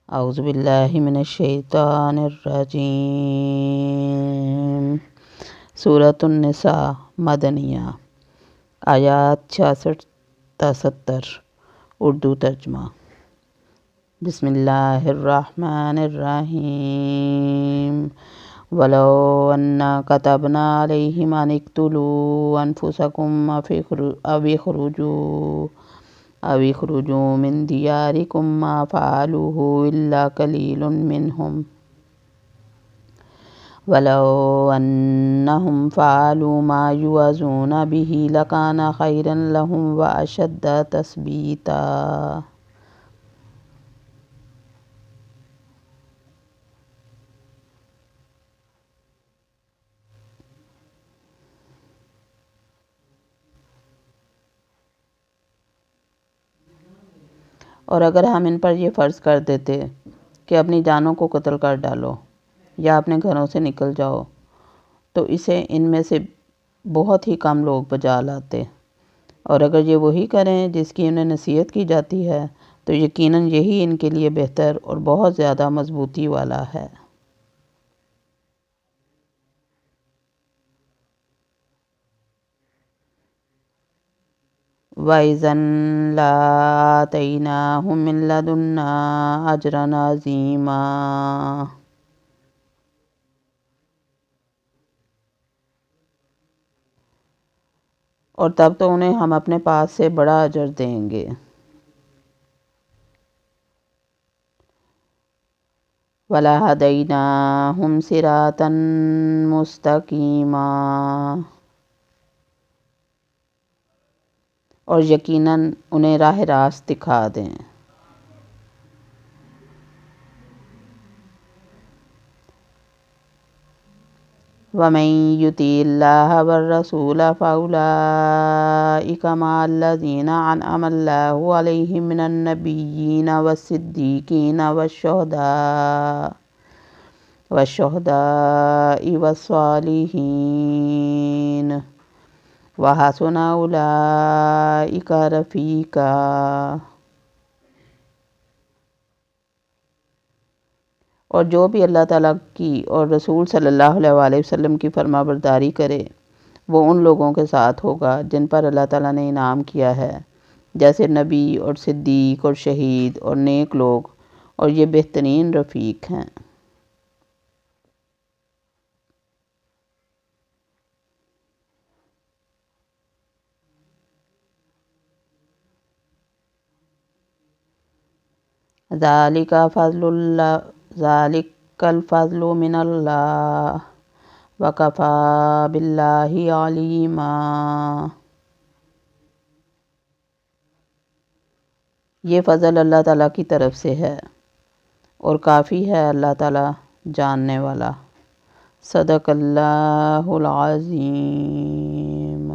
اعوذ باللہ من الشیطان الرجیم۔ سورۃ النساء مدنیہ، آیات 66 تا 70، اردو ترجمہ۔ بسم اللہ الرحمن الرحیم۔ وَلَوْ أَنَّا كَتَبْنَا عَلَيْهِمْ أَنِ اقْتُلُوا أَنفُسَكُمْ أَوِ اخْرُجُوا مِنْ دِيَارِكُمْ مَا فَعَلُوهُ إِلَّا قَلِيلٌ مِّنْهُمْ وَلَوْ أَنَّهُمْ فَعَلُوا مَا يُوعَظُونَ بِهِ لَكَانَ خَيْرًا لَهُمْ وَأَشَدَّ تَثْبِيتًا۔ اور اگر ہم ان پر یہ فرض کر دیتے کہ اپنی جانوں کو قتل کر ڈالو یا اپنے گھروں سے نکل جاؤ، تو اسے ان میں سے بہت ہی کم لوگ بجا لاتے، اور اگر یہ وہی کریں جس کی انہیں نصیحت کی جاتی ہے تو یقیناً یہی ان کے لیے بہتر اور بہت زیادہ مضبوطی والا ہے۔ وَإِذًا لَآتَيْنَاهُم مِّن لَّدُنَّا أَجْرًا عَظِيمًا۔ اور تب تو انہیں ہم اپنے پاس سے بڑا اجر دیں گے۔ وَلَهَدَيْنَاهُمْ صِرَاطًا مُّسْتَقِيمًا۔ اور یقیناً انہیں راہ راست دکھا دیں۔ وَمَن يُطِعِ اللَّهَ وَالرَّسُولَ فَأُولَٰئِكَ مَعَ الَّذِينَ أَنْعَمَ اللَّهُ عَلَيْهِم مِّنَ النَّبِيِّينَ وَالصِّدِّيقِينَ وَالشُّهَدَاءِ وَالصَّالِحِينَ وَحَسُنَ أُولَٰئِكَ رَفِیقًا۔ اور جو بھی اللہ تعالیٰ کی اور رسول صلی اللہ علیہ وآلہ وسلم کی فرما برداری کرے وہ ان لوگوں کے ساتھ ہوگا جن پر اللہ تعالیٰ نے انعام کیا ہے، جیسے نبی اور صدیق اور شہید اور نیک لوگ، اور یہ بہترین رفیق ہیں۔ ذَلِکَ الْفَضْلُ مِنَ اللَّهِ وَكَفَىٰ بِاللَّهِ عَلِیمًا۔ یہ فضل اللہ تعالیٰ کی طرف سے ہے اور کافی ہے اللہ تعالیٰ جاننے والا۔ صدق اللہ العظیم۔